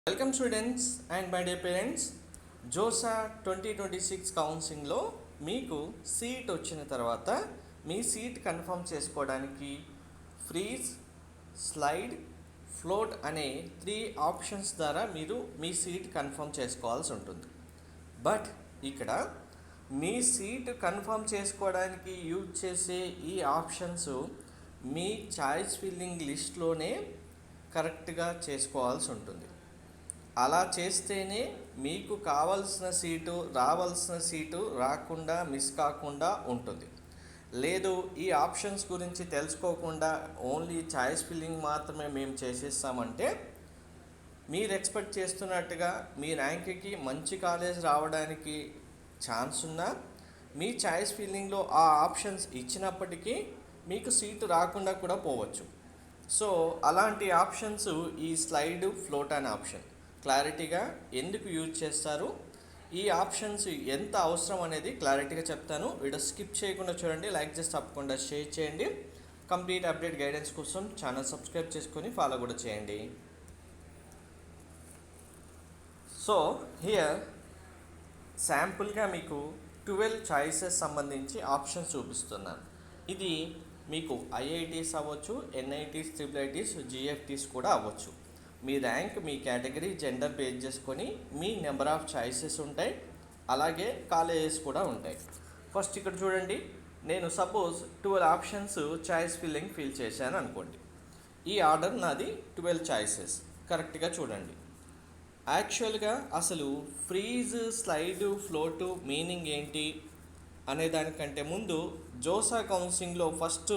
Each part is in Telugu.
Welcome students and my dear parents. JoSAA 2026 కౌన్సిలింగ్లో మీకు సీట్ వచ్చిన తర్వాత మీ సీట్ కన్ఫర్మ్ చేసుకోవడానికి ఫ్రీజ్, స్లైడ్, ఫ్లోట్ అనే 3 ఆప్షన్స్ ద్వారా మీరు మీ సీట్ కన్ఫర్మ్ చేసుకోవాల్సి ఉంటుంది. బట్ ఇక్కడ మీ సీట్ కన్ఫర్మ్ చేసుకోవడానికి యూజ్ చేసే ఈ ఆప్షన్స్ మీ చాయిస్ ఫిల్లింగ్ లిస్ట్లోనే కరెక్ట్గా చేసుకోవాల్సి ఉంటుంది. అలా చేస్తేనే మీకు కావాల్సిన సీటు రావాల్సిన సీటు రాకుండా మిస్ కాకుండా ఉంటుంది. లేదు ఈ ఆప్షన్స్ గురించి తెలుసుకోకుండా ఓన్లీ చాయిస్ ఫిల్లింగ్ మాత్రమే మేము చేసేస్తామంటే మీరు ఎక్స్పెక్ట్ చేస్తున్నట్టుగా మీ ర్యాంక్కి మంచి కాలేజ్ రావడానికి ఛాన్స్ ఉన్నా మీ చాయిస్ ఫిల్లింగ్లో ఆ ఆప్షన్స్ ఇచ్చినప్పటికీ మీకు సీటు రాకుండా కూడా పోవచ్చు. సో అలాంటి ఆప్షన్స్ ఈ స్లైడ్, ఫ్లోట్ అనే ఆప్షన్ క్లారిటీగా ఎందుకు యూజ్ చేస్తారు, ఈ ఆప్షన్స్ ఎంత అవసరం అనేది క్లారిటీగా చెప్తాను. వీడియో స్కిప్ చేయకుండా చూడండి, లైక్ చేసి తప్పకుండా షేర్ చేయండి. కంప్లీట్ అప్డేట్ గైడెన్స్ కోసం ఛానల్ సబ్స్క్రైబ్ చేసుకొని ఫాలో కూడా చేయండి. సో హియర్ శాంపుల్గా మీకు 12 చాయిసెస్ సంబంధించి ఆప్షన్స్ చూపిస్తున్నాను. ఇది మీకు ఐఐటీస్ అవ్వచ్చు, ఎన్ఐటీస్, ట్రిపుల్ జిఎఫ్టీస్ కూడా అవ్వచ్చు. మీ ర్యాంక్, మీ కేటగిరీ, జెండర్ బేస్ చేసుకొని మీ నెంబర్ ఆఫ్ చాయిసెస్ ఉంటాయి, అలాగే కాలేజెస్ కూడా ఉంటాయి. ఫస్ట్ ఇక్కడ చూడండి, నేను సపోజ్ 12 ఆప్షన్స్ చాయిస్ ఫిల్ చేశాను అనుకోండి. ఈ ఆర్డర్ నాది 12 చాయిసెస్. కరెక్ట్గా చూడండి. యాక్చువల్గా అసలు ఫ్రీజ్, స్లైడ్, ఫ్లోటు మీనింగ్ ఏంటి అనే దానికంటే ముందు జోసా కౌన్సిలింగ్లో ఫస్ట్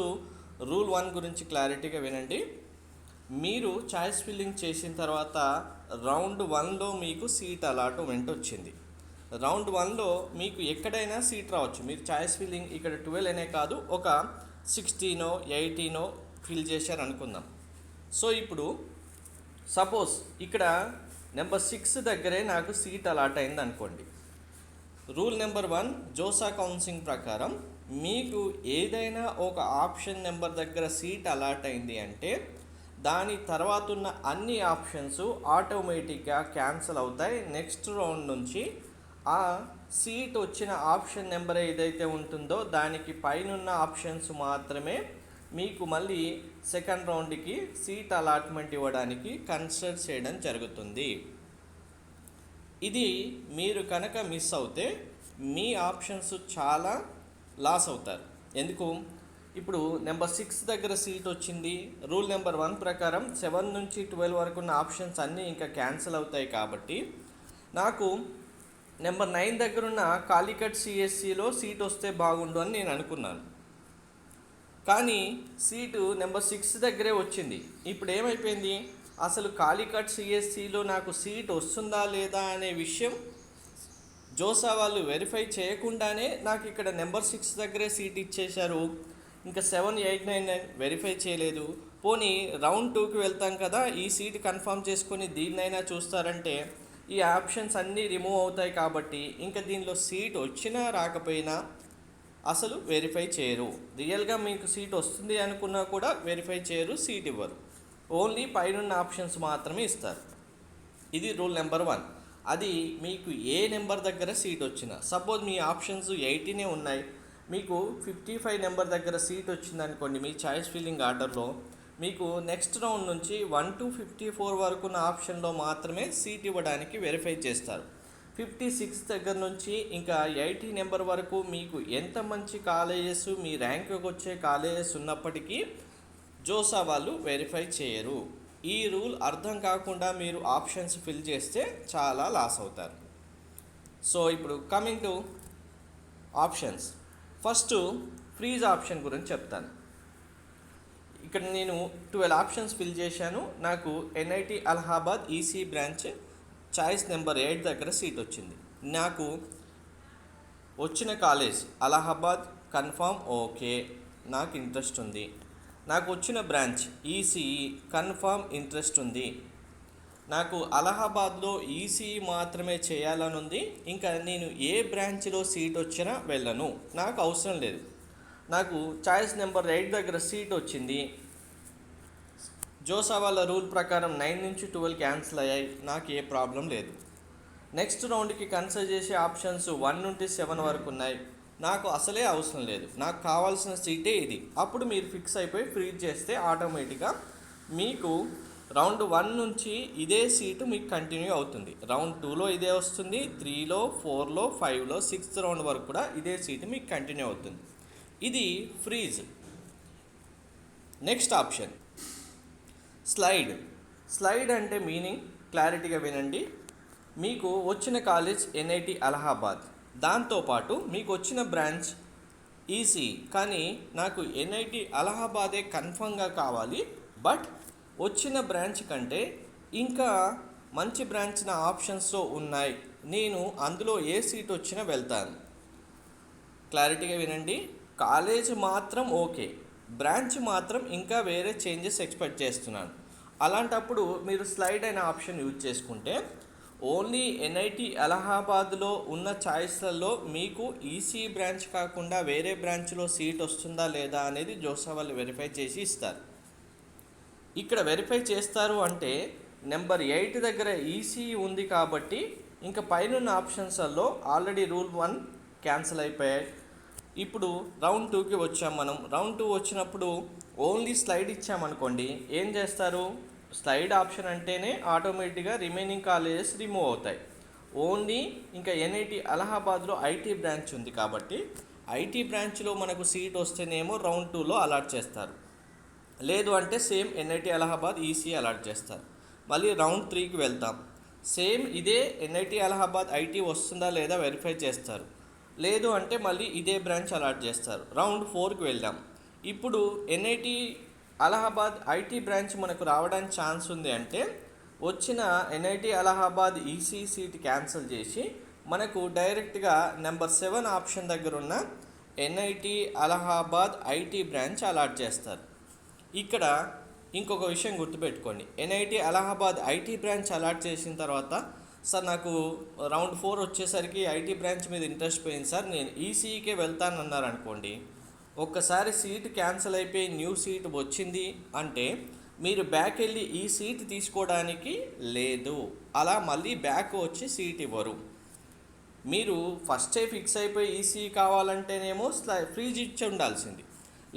రూల్ 1 గురించి క్లారిటీగా వినండి. మీరు చాయిస్ ఫిల్లింగ్ చేసిన తర్వాత రౌండ్ 1లో మీకు సీట్ అలాట్మెంట్ వచ్చింది. రౌండ్ 1లో మీకు ఎక్కడైనా సీట్ రావచ్చు. మీరు చాయిస్ ఫిల్లింగ్ ఇక్కడ 12 అనే కాదు, ఒక 16 18 ఫిల్ చేశారు అనుకుందాం. సో ఇప్పుడు సపోజ్ ఇక్కడ నెంబర్ 6 దగ్గరే నాకు సీట్ అలాట్ అయింది అనుకోండి. రూల్ నెంబర్ 1 జోసా కౌన్సిలింగ్ ప్రకారం మీకు ఏదైనా ఒక ఆప్షన్ నెంబర్ దగ్గర సీట్ అలాట్ అయింది అంటే దాని తర్వాత ఉన్న అన్ని ఆప్షన్స్ ఆటోమేటిక్గా క్యాన్సిల్ అవుతాయి. నెక్స్ట్ రౌండ్ నుంచి ఆ సీట్ వచ్చిన ఆప్షన్ నెంబర్ ఏదైతే ఉంటుందో దానికి పైనున్న ఆప్షన్స్ మాత్రమే మీకు మళ్ళీ సెకండ్ రౌండ్కి సీట్ అలాట్మెంట్ ఇవ్వడానికి కన్సిడర్ చేయడం జరుగుతుంది. ఇది మీరు కనుక మిస్ అవుతే మీ ఆప్షన్స్ చాలా లాస్ అవుతారు. ఎందుకు? ఇప్పుడు నెంబర్ 6 దగ్గర సీట్ వచ్చింది. రూల్ నెంబర్ 1 ప్రకారం 7 నుంచి 12 వరకు ఉన్న ఆప్షన్స్ అన్నీ ఇంకా క్యాన్సిల్ అవుతాయి. కాబట్టి నాకు నెంబర్ 9 దగ్గర ఉన్న కాలికట్ సిఎస్సిలో సీట్ వస్తే బాగుండు అని నేను అనుకున్నాను. కానీ సీటు నెంబర్ 6 దగ్గరే వచ్చింది. ఇప్పుడు ఏమైపోయింది? అసలు కాలికట్ సిఎస్సిలో నాకు సీట్ వస్తుందా లేదా అనే విషయం జోసా వాళ్ళు వెరిఫై చేయకుండానే నాకు ఇక్కడ నెంబర్ 6 దగ్గరే సీట్ ఇచ్చేశారు. ఇంకా 7, 8, 9 వెరిఫై చేయలేదు. పోనీ రౌండ్ 2కి వెళ్తాం కదా, ఈ సీట్ కన్ఫర్మ్ చేసుకొని దీన్నైనా చూస్తారంటే ఈ ఆప్షన్స్ అన్నీ రిమూవ్ అవుతాయి. కాబట్టి ఇంకా దీనిలో సీట్ వచ్చినా రాకపోయినా అసలు వెరిఫై చేయరు. రియల్గా మీకు సీట్ వస్తుంది అనుకున్నా కూడా వెరిఫై చేయరు, సీట్ ఇవ్వరు. ఓన్లీ పైనున్న ఆప్షన్స్ మాత్రమే ఇస్తారు. ఇది రూల్ నెంబర్ 1. అది మీకు ఏ నెంబర్ దగ్గర సీట్ వచ్చినా, సపోజ్ మీ ఆప్షన్స్ 18 ఉన్నాయి, మీకు 55 నెంబర్ దగ్గర సీట్ వచ్చిందనుకోండి. మీ చాయిస్ ఫిల్లింగ్ ఆర్డర్లో మీకు నెక్స్ట్ రౌండ్ నుంచి 1 to 54 వరకు ఉన్న ఆప్షన్లో మాత్రమే సీట్ ఇవ్వడానికి వెరిఫై చేస్తారు. 56 దగ్గర నుంచి ఇంకా 80 నెంబర్ వరకు మీకు ఎంత మంచి కాలేజెస్, మీ ర్యాంక్కి వచ్చే కాలేజెస్ ఉన్నప్పటికీ జోసా వాళ్ళు వెరిఫై చేయరు. ఈ రూల్ అర్థం కాకుండా మీరు ఆప్షన్స్ ఫిల్ చేస్తే చాలా లాస్ అవుతారు. సో ఇప్పుడు coming to options. First freeze option గురించి చెప్తాను. ఇక్కడ నేను 12 ఆప్షన్స్ ఫిల్ చేశాను. నాకు NIT Allahabad EC branch choice number 8 దగ్గర సీట్ వచ్చింది. నాకు వచ్చిన కాలేజ్ అలహాబాద్ కన్ఫామ్, ఓకే, నాకు ఇంట్రెస్ట్ ఉంది. నాకు వచ్చిన బ్రాంచ్ ఈసీఈ కన్ఫామ్, ఇంట్రెస్ట్ ఉంది. నాకు అలహాబాద్లో ఈసీఈ మాత్రమే చేయాలని ఉంది. ఇంకా నేను ఏ బ్రాంచ్లో సీట్ వచ్చినా వెళ్ళను, నాకు అవసరం లేదు. నాకు చాయిస్ నెంబర్ 8 దగ్గర సీట్ వచ్చింది. జోసా వాళ్ళ రూల్ ప్రకారం 9 నుంచి 12 క్యాన్సిల్ అయ్యాయి, నాకు ఏ ప్రాబ్లం లేదు. నెక్స్ట్ రౌండ్కి కన్సిడర్ చేసే ఆప్షన్స్ 1 నుండి 7 వరకు ఉన్నాయి, నాకు అసలే అవసరం లేదు, నాకు కావాల్సిన సీటే ఇది. అప్పుడు మీరు ఫిక్స్ అయిపోయి ఫ్రీజ్ చేస్తే ఆటోమేటిక్గా మీకు రౌండ్ 1 నుంచి ఇదే సీటు మీకు కంటిన్యూ అవుతుంది. రౌండ్ 2లో ఇదే వస్తుంది, 3లో 4లో 5లో 6th రౌండ్ వరకు కూడా ఇదే సీటు మీకు కంటిన్యూ అవుతుంది. ఇది ఫ్రీజ్. నెక్స్ట్ ఆప్షన్ స్లైడ్ అంటే మీనింగ్ క్లారిటీగా వినండి. మీకు వచ్చిన కాలేజ్ ఎన్ఐటి అలహాబాద్, దాంతోపాటు మీకు వచ్చిన బ్రాంచ్ ఈసీ, కానీ నాకు ఎన్ఐటి అలహాబాదే కన్ఫర్మ్గా కావాలి, బట్ వచ్చిన బ్రాంచ్ కంటే ఇంకా మంచి బ్రాంచ్ నా ఆప్షన్స్లో ఉన్నాయి, నేను అందులో ఏ సీట్ వచ్చినా వెళ్తాను. క్లారిటీగా వినండి. కాలేజ్ మాత్రం ఓకే, బ్రాంచ్ మాత్రం ఇంకా వేరే చేంజెస్ ఎక్స్పెక్ట్ చేస్తున్నాను. అలాంటప్పుడు మీరు స్లైడ్ అనే ఆప్షన్ యూజ్ చేసుకుంటే ఓన్లీ ఎన్ఐటి అలహాబాద్లో ఉన్న ఛాయిస్లలో మీకు ఈసీ బ్రాంచ్ కాకుండా వేరే బ్రాంచ్లో సీట్ వస్తుందా లేదా అనేది జోసా వాళ్ళు వెరిఫై చేసి ఇస్తారు. ఇక్కడ వెరిఫై చేస్తారు అంటే నెంబర్ 8 దగ్గర ఈసీ ఉంది కాబట్టి ఇంకా పైన ఆప్షన్స్లో ఆల్రెడీ రూల్ 1 క్యాన్సిల్ అయిపోయాయి. ఇప్పుడు రౌండ్ 2కి వచ్చాం మనం. రౌండ్ 2 వచ్చినప్పుడు ఓన్లీ స్లైడ్ ఇచ్చామనుకోండి, ఏం చేస్తారు? స్లైడ్ ఆప్షన్ అంటేనే ఆటోమేటిక్గా రిమైనింగ్ కాలేజెస్ రిమూవ్ అవుతాయి. ఓన్లీ ఇంకా ఎన్ఐటి అలహాబాద్లో ఐటీ బ్రాంచ్ ఉంది కాబట్టి ఐటీ బ్రాంచ్లో మనకు సీట్ వస్తేనేమో రౌండ్ 2లో అలాట్ చేస్తారు, లేదు అంటే same NIT Allahabad EC allot చేస్తారు. మళ్ళీ రౌండ్ 3కి వెళ్తాం, సేమ్ ఇదే ఎన్ఐటి అలహాబాద్ ఐటీ వస్తుందా లేదా వెరిఫై చేస్తారు, లేదు అంటే మళ్ళీ ఇదే బ్రాంచ్ అలాట్ చేస్తారు. రౌండ్ 4కి వెళ్దాం. ఇప్పుడు ఎన్ఐటి అలహాబాద్ ఐటీ బ్రాంచ్ మనకు రావడానికి ఛాన్స్ ఉంది అంటే వచ్చిన NIT Allahabad EC seat cancel చేసి మనకు డైరెక్ట్గా నెంబర్ 7 ఆప్షన్ దగ్గర ఉన్న NIT Allahabad IT branch allot చేస్తారు. ఇక్కడ ఇంకొక విషయం గుర్తుపెట్టుకోండి, NIT Allahabad IT branch allot చేసిన తర్వాత సార్ నాకు రౌండ్ 4 వచ్చేసరికి ఐటీ బ్రాంచ్ మీద ఇంట్రెస్ట్ పోయింది సార్, నేను ఈసీకే వెళ్తానన్నారు అనుకోండి, ఒక్కసారి సీట్ క్యాన్సిల్ అయిపోయి న్యూ సీట్ వచ్చింది అంటే మీరు బ్యాక్ వెళ్ళి ఈ సీట్ తీసుకోవడానికి లేదు, అలా మళ్ళీ బ్యాక్ వచ్చి సీట్ ఇవ్వరు. మీరు ఫస్టే ఫిక్స్ అయిపోయి ఈసీ కావాలంటేనేమో ఫ్రీజ్ ఇచ్చి ఉండాల్సింది,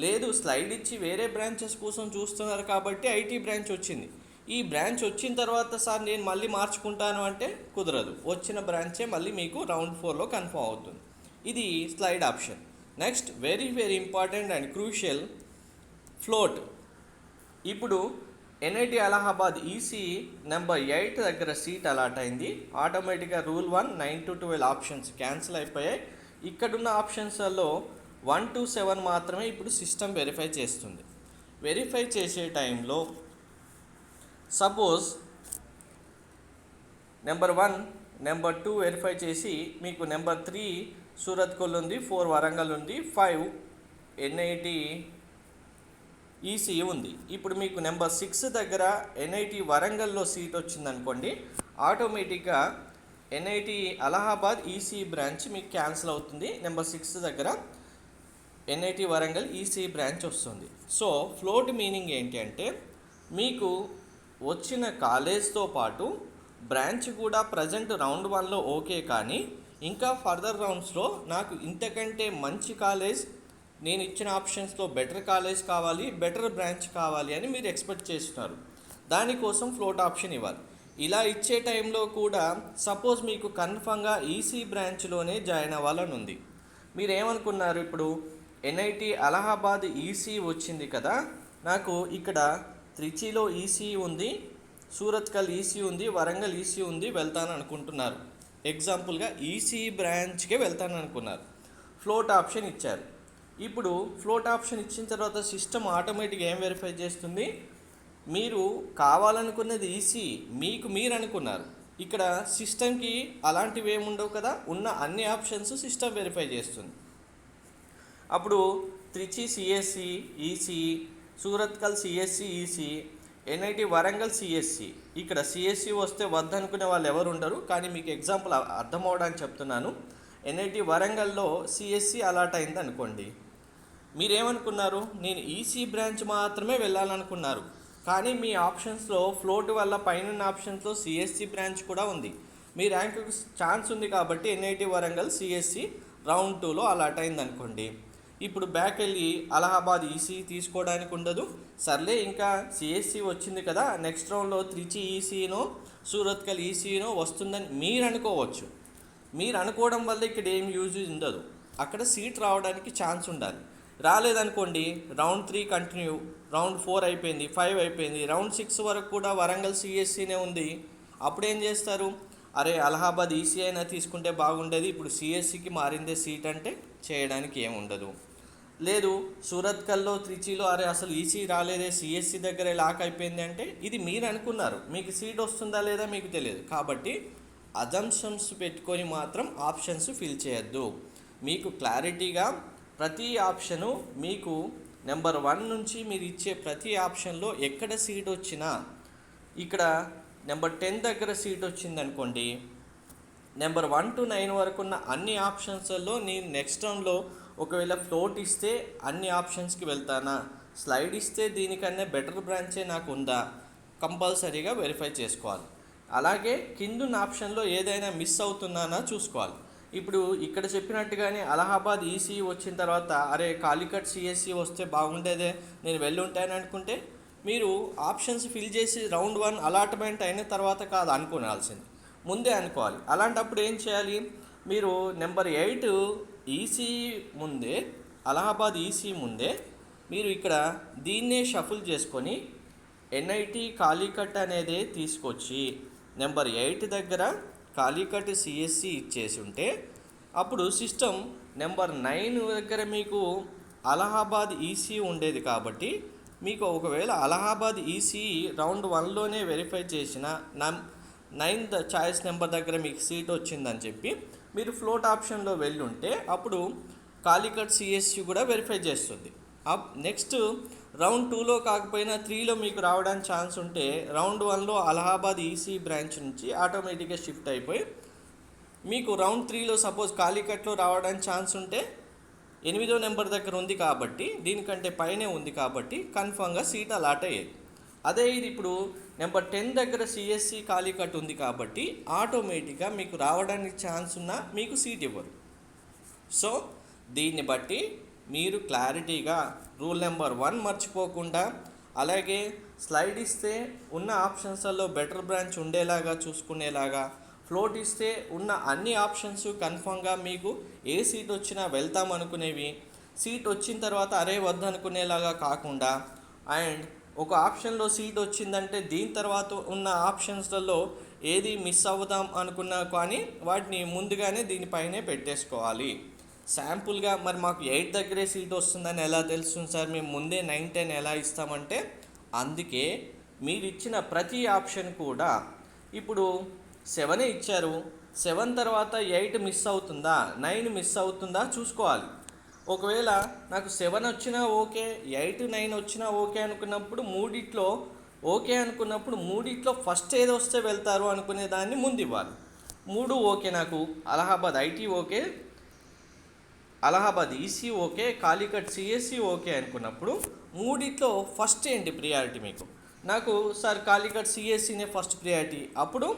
లేదు స్లైడ్ ఇచ్చి వేరే బ్రాంచెస్ కోసం చూస్తున్నారు కాబట్టి ఐటీ బ్రాంచ్ వచ్చింది, ఈ బ్రాంచ్ వచ్చిన తర్వాత సార్ నేను మళ్ళీ మార్చుకుంటాను అంటే కుదరదు, వచ్చిన బ్రాంచే మళ్ళీ మీకు రౌండ్ 4లో కన్ఫర్మ్ అవుతుంది. ఇది slide option. Next very very important and crucial, float. ఇప్పుడు ఎన్ఐటి అలహాబాద్ ఈసీ నెంబర్ 8 దగ్గర సీట్ అలాట్ అయింది, ఆటోమేటిక్గా రూల్ 1 9 to 12 ఆప్షన్స్ క్యాన్సిల్ అయిపోయాయి. ఇక్కడున్న ఆప్షన్స్లో 1 to 7 మాత్రమే ఇప్పుడు సిస్టమ్ వెరిఫై చేస్తుంది. వెరిఫై చేసే టైంలో సపోజ్ నెంబర్ 1 నెంబర్ 2 వెరిఫై చేసి మీకు నెంబర్ 3 సూరత్కల్ ఉంది, 4 వరంగల్ ఉంది, 5 ఎన్ఐటి ఈసీ ఉంది. ఇప్పుడు మీకు నెంబర్ 6 దగ్గర ఎన్ఐటి వరంగల్లో సీట్ వచ్చిందనుకోండి, ఆటోమేటిక్గా ఎన్ఐటి అలహాబాద్ ఈసీ బ్రాంచ్ మీకు క్యాన్సిల్ అవుతుంది. నెంబర్ 6 దగ్గర ఎన్ఐటి వరంగల్ ఈసీ బ్రాంచ్ వస్తుంది. సో ఫ్లోట్ మీనింగ్ ఏంటి అంటే మీకు వచ్చిన కాలేజ్తో పాటు బ్రాంచ్ కూడా ప్రజెంట్ రౌండ్ 1లో ఓకే, కానీ ఇంకా ఫర్దర్ రౌండ్స్లో నాకు ఇంతకంటే మంచి కాలేజ్, నేను ఇచ్చిన ఆప్షన్స్లో బెటర్ కాలేజ్ కావాలి, బెటర్ బ్రాంచ్ కావాలి అని మీరు ఎక్స్పెక్ట్ చేస్తున్నారు. దానికోసం ఫ్లోట్ ఆప్షన్ ఇవ్వాలి. ఇలా ఇచ్చే టైంలో కూడా సపోజ్ మీకు కన్ఫర్మ్గా ఈసీ బ్రాంచ్లోనే జాయిన్ అవ్వాలని ఉంది, మీరు ఏమనుకున్నారు, ఇప్పుడు ఎన్ఐటి అలహాబాద్ ఈసీ వచ్చింది కదా, నాకు ఇక్కడ త్రిచిలో ఈసీ ఉంది, సూరత్కల్ ఈసీ ఉంది, వరంగల్ ఈసీ ఉంది, వెళ్తాను అనుకుంటున్నారు. ఎగ్జాంపుల్గా ఈసీ బ్రాంచ్కే వెళ్తాను అనుకున్నారు, ఫ్లోట్ ఆప్షన్ ఇచ్చారు. ఇప్పుడు ఫ్లోట్ ఆప్షన్ ఇచ్చిన తర్వాత సిస్టమ్ ఆటోమేటిక్గా ఏం వెరిఫై చేస్తుంది, మీరు కావాలనుకున్నది ఈసీ, మీకు మీరు అనుకున్నారు. ఇక్కడ సిస్టమ్కి అలాంటివి ఏముండవు కదా, ఉన్న అన్ని ఆప్షన్స్ సిస్టమ్ వెరిఫై చేస్తుంది. అప్పుడు Trichy CSE ECE, Surathkal CSE ECE, NIT Warangal CSE. ఇక్కడ సిఎస్సి వస్తే వద్దనుకునే వాళ్ళు ఎవరు ఉండరు, కానీ మీకు ఎగ్జాంపుల్ అర్థం అవడానికి చెప్తున్నాను. ఎన్ఐటి వరంగల్లో సిఎస్సి అలాట్ అయింది అనుకోండి, మీరేమనుకున్నారు, నేను ఈసీ బ్రాంచ్ మాత్రమే వెళ్ళాలనుకున్నారు, కానీ మీ ఆప్షన్స్లో ఫ్లోట్ వల్ల పైన ఆప్షన్స్లో సిఎస్సి బ్రాంచ్ కూడా ఉంది. మీ ర్యాంక్ ఛాన్స్ ఉంది కాబట్టి ఎన్ఐటి వరంగల్ సిఎస్సి రౌండ్ 2లో అలాట్ అయింది అనుకోండి. ఇప్పుడు బ్యాక్ వెళ్ళి అలహాబాద్ ఈసీ తీసుకోవడానికి ఉండదు. సర్లే ఇంకా సిఎస్సి వచ్చింది కదా, నెక్స్ట్ రౌండ్లో త్రిచి ఈసీనో సూరత్కల్ ఈసీనో వస్తుందని మీరు అనుకోవచ్చు. మీరు అనుకోవడం వల్ల ఇక్కడ ఏం యూజ్ ఉండదు. అక్కడ సీట్ రావడానికి ఛాన్స్ ఉండాలి. రాలేదనుకోండి, రౌండ్ 3 కంటిన్యూ, రౌండ్ 4 అయిపోయింది, 5 అయిపోయింది, రౌండ్ 6 వరకు కూడా వరంగల్ సిఎస్సీనే ఉంది. అప్పుడేం చేస్తారు, అరే అలహాబాద్ ఈసీ అయినా తీసుకుంటే బాగుండేది, ఇప్పుడు సిఎస్సికి మారిందే సీట్ అంటే చేయడానికి ఏముండదు. లేదు సూరత్కల్లో త్రిచిలో అరే అసలు ఈసీ రాలేదే, సిఎస్సి దగ్గర లాక్ అయిపోయింది అంటే ఇది మీరు అనుకున్నారు, మీకు సీట్ వస్తుందా లేదా మీకు తెలియదు. కాబట్టి అజంప్షన్స్ పెట్టుకొని మాత్రం ఆప్షన్స్ ఫిల్ చేయొద్దు. మీకు క్లారిటీగా ప్రతి ఆప్షను మీకు నెంబర్ 1 నుంచి మీరు ఇచ్చే ప్రతి ఆప్షన్లో ఎక్కడ సీట్ వచ్చినా, ఇక్కడ నెంబర్ 10 దగ్గర సీట్ వచ్చింది అనుకోండి, నెంబర్ 1 to 9 వరకు ఉన్న అన్ని ఆప్షన్స్లో నేను నెక్స్ట్ రౌండ్లో ఒకవేళ ఫ్లోట్ ఇస్తే అన్ని ఆప్షన్స్కి వెళ్తానా, స్లైడ్ ఇస్తే దీనికన్నా బెటర్ బ్రాంచే నాకు ఉందా, కంపల్సరీగా వెరిఫై చేసుకోవాలి. అలాగే కిందున్న ఆప్షన్లో ఏదైనా మిస్ అవుతున్నానా చూసుకోవాలి. ఇప్పుడు ఇక్కడ చెప్పినట్టుగానే అలహాబాద్ ఈసీ వచ్చిన తర్వాత అరే కాలికట్ సిఎస్సి వస్తే బాగుండేదే, నేను వెళ్ళుంటాను అనుకుంటే మీరు ఆప్షన్స్ ఫిల్ చేసి రౌండ్ 1 అలాట్మెంట్ అయిన తర్వాత కాదు అనుకోవాల్సింది, ముందే అనుకోవాలి. అలాంటప్పుడు ఏం చేయాలి, మీరు నెంబర్ 8 ఈసీ ముందే, అలహాబాద్ ఈసీ ముందే మీరు ఇక్కడ దీన్నే షఫుల్ చేసుకొని ఎన్ఐటి కాలికట్ అనేది తీసుకొచ్చి నెంబర్ 8 దగ్గర కాలికట్ సిఎస్సి ఇచ్చేసి ఉంటే అప్పుడు సిస్టమ్ నెంబర్ 9 దగ్గర మీకు అలహాబాద్ ఈసీ ఉండేది. కాబట్టి మీకు ఒకవేళ అలహాబాద్ ఈసీ రౌండ్ 1లోనే వెరిఫై చేసిన 9th చాయిస్ నెంబర్ దగ్గర మీకు సీట్ వచ్చిందని చెప్పి మీరు ఫ్లోట్ ఆప్షన్లో వెళ్ళుంటే అప్పుడు కాలికట్ సిఎస్సి కూడా వెరిఫై చేస్తుంది. నెక్స్ట్ రౌండ్ 2లో కాకపోయినా 3లో మీకు రావడానికి ఛాన్స్ ఉంటే రౌండ్ 1లో అలహాబాద్ ఈసీ బ్రాంచ్ నుంచి ఆటోమేటిక్గా షిఫ్ట్ అయిపోయి మీకు రౌండ్ 3లో సపోజ్ కాలికట్లో రావడానికి ఛాన్స్ ఉంటే 8వ నెంబర్ దగ్గర ఉంది కాబట్టి, దీనికంటే పైనే ఉంది కాబట్టి కన్ఫామ్గా సీట్ అలాట్ అయ్యేది. అదే ఇది ఇప్పుడు నెంబర్ 10 దగ్గర సిఎస్సి కాలికట్ ఉంది కాబట్టి ఆటోమేటిక్గా మీకు రావడానికి ఛాన్స్ ఉన్నా మీకు సీట్ ఇవ్వరు. సో దీన్ని బట్టి మీరు క్లారిటీగా రూల్ నెంబర్ 1 మర్చిపోకుండా, అలాగే స్లైడ్ ఇస్తే ఉన్న ఆప్షన్స్లో బెటర్ బ్రాంచ్ ఉండేలాగా చూసుకునేలాగా, ఫ్లోట్ ఇస్తే ఉన్న అన్ని ఆప్షన్స్ కన్ఫామ్గా మీకు ఏ సీట్ వచ్చినా వెళ్తాం అనుకునేవి, సీట్ వచ్చిన తర్వాత అరే వద్దనుకునేలాగా కాకుండా, అండ్ ఒక ఆప్షన్లో సీట్ వచ్చిందంటే దీని తర్వాత ఉన్న ఆప్షన్స్లలో ఏది మిస్ అవుదాం అనుకున్నా కానీ వాటిని ముందుగానే దీనిపైనే పెట్టేసుకోవాలి. శాంపుల్గా మరి మాకు 8 దగ్గరే సీట్ వస్తుందని ఎలా తెలుస్తుంది సార్, మేము ముందే 9, 10 ఎలా ఇస్తామంటే అందుకే మీరు ఇచ్చిన ప్రతి ఆప్షన్ కూడా ఇప్పుడు 7 ఇచ్చారు, 7 తర్వాత 8 మిస్ అవుతుందా, 9 మిస్ అవుతుందా చూసుకోవాలి. ఒకవేళ నాకు 7 వచ్చినా ఓకే, 8, 9 వచ్చినా ఓకే అనుకున్నప్పుడు మూడిట్లో ఓకే అనుకున్నప్పుడు మూడిట్లో ఫస్ట్ ఏది వస్తే వెళ్తారు అనుకునే దాన్ని ముందు ఇవ్వాలి. 3 ఓకే, నాకు Allahabad IT okay, Allahabad EC okay, Calicut CSE okay అనుకున్నప్పుడు మూడిట్లో ఫస్ట్ ఏంటి ప్రియారిటీ మీకు, నాకు సార్ కాలికట్ సిఎస్సినే ఫస్ట్ ప్రియారిటీ, అప్పుడు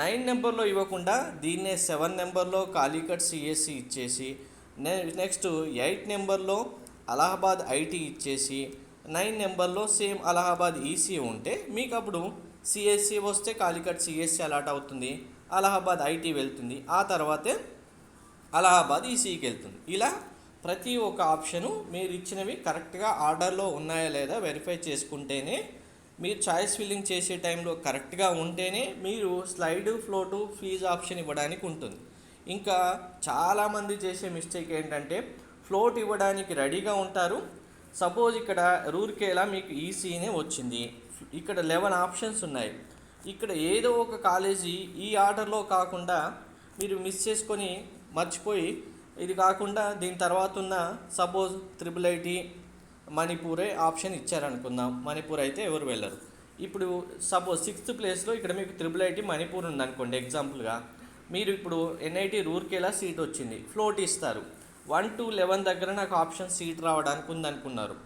9 నెంబర్లో ఇవ్వకుండా దీన్నే 7 నెంబర్లో కాలికట్ సిఎస్సి ఇచ్చేసి నెక్స్ట్ 8 నెంబర్లో అలహాబాద్ ఐటీ ఇచ్చేసి 9 నెంబర్లో సేమ్ అలహాబాద్ ఈసీ ఉంటే మీకు అప్పుడు సిఎస్సి వస్తే కాలికట్ సిఎస్సి అలాట్ అవుతుంది, అలహాబాద్ ఐటీ వెళ్తుంది, ఆ తర్వాతే అలహాబాద్ ఈసీకి వెళ్తుంది. ఇలా ప్రతి ఒక్క ఆప్షను మీరు ఇచ్చినవి కరెక్ట్గా ఆర్డర్లో ఉన్నాయా లేదా వెరిఫై చేసుకుంటేనే, మీరు చాయిస్ ఫిల్లింగ్ చేసే టైంలో కరెక్ట్గా ఉంటేనే మీరు స్లైడ్, ఫ్లోటు, ఫీజు ఆప్షన్ ఇవ్వడానికి ఉంటుంది. ఇంకా చాలామంది చేసే మిస్టేక్ ఏంటంటే ఫ్లోట్ ఇవ్వడానికి రెడీగా ఉంటారు. సపోజ్ ఇక్కడ రూర్కేలా మీకు ఈసీనే వచ్చింది, ఇక్కడ 11 ఆప్షన్స్ ఉన్నాయి, ఇక్కడ ఏదో ఒక కాలేజీ ఈ ఆర్డర్లో కాకుండా మీరు మిస్ చేసుకొని మర్చిపోయి ఇది కాకుండా దీని తర్వాత ఉన్న సపోజ్ IIIT మణిపూరే ఆప్షన్ ఇచ్చారనుకుందాం, మణిపూర్ అయితే ఎవరు వెళ్ళరు. ఇప్పుడు సపోజ్ 6th ప్లేస్లో ఇక్కడ మీకు IIIT మణిపూర్ ఉందనుకోండి ఎగ్జాంపుల్గా, మీరు ఇప్పుడు ఎన్ఐటి రూర్కేలా సీట్ వచ్చింది, ఫ్లోట్ ఇస్తారు, 1 to 11 దగ్గర నాకు ఆప్షన్ సీట్ రావడానికి ఉందనుకున్నారు,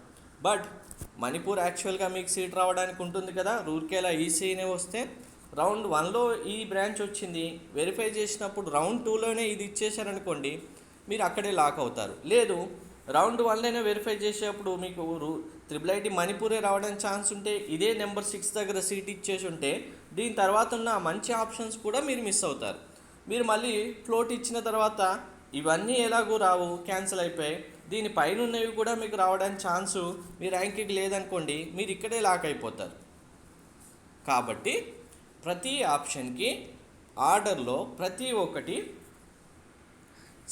బట్ మణిపూర్ యాక్చువల్గా మీకు సీట్ రావడానికి ఉంటుంది కదా, రూర్కేలా ఈసీనే వస్తే రౌండ్ 1లో ఈ బ్రాంచ్ వచ్చింది, వెరిఫై చేసినప్పుడు రౌండ్ 2లోనే ఇది ఇచ్చేసారనుకోండి, మీరు అక్కడే లాక్ అవుతారు. లేదు రౌండ్ 1లోనే వెరిఫై చేసేటప్పుడు మీకు IIIT మణిపూరే రావడానికి ఛాన్స్ ఉంటే, ఇదే నెంబర్ 6 దగ్గర సీట్ ఇచ్చేసి ఉంటే దీని తర్వాత ఉన్న మంచి ఆప్షన్స్ కూడా మీరు మిస్ అవుతారు. మీరు మళ్ళీ ఫ్లోట్ ఇచ్చిన తర్వాత ఇవన్నీ ఎలాగూ రావు, క్యాన్సిల్ అయిపోయి దీని పైన ఉన్నవి కూడా మీకు రావడానికి ఛాన్సు మీ ర్యాంకింగ్ లేదనుకోండి, మీరు ఇక్కడే లాక్ అయిపోతారు. కాబట్టి ప్రతి ఆప్షన్కి ఆర్డర్లో ప్రతి ఒక్కటి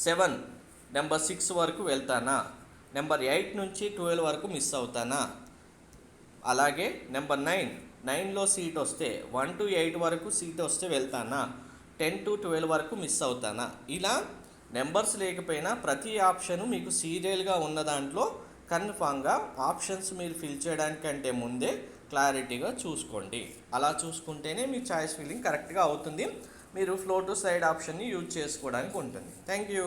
7 నెంబర్ 6 వరకు వెళ్తానా, నెంబర్ 8 నుంచి 12 వరకు మిస్ అవుతానా, అలాగే నెంబర్ 9లో సీట్ వస్తే 1 to 8 వరకు సీట్ వస్తే వెళ్తానా, 10 to 12 వరకు మిస్ అవుతానా, ఇలా నెంబర్స్ లేకపోయినా ప్రతి ఆప్షను మీకు సీరియల్గా ఉన్న దాంట్లో కన్ఫామ్గా ఆప్షన్స్ మీరు ఫిల్ చేయడానికంటే ముందే క్లారిటీగా చూసుకోండి. అలా చూసుకుంటేనే మీ చాయిస్ ఫిల్లింగ్ కరెక్ట్గా అవుతుంది, మీరు ఫ్లో టు సైడ్ ఆప్షన్ని యూజ్ చేసుకోవడానికి ఉంటుంది. Thank you.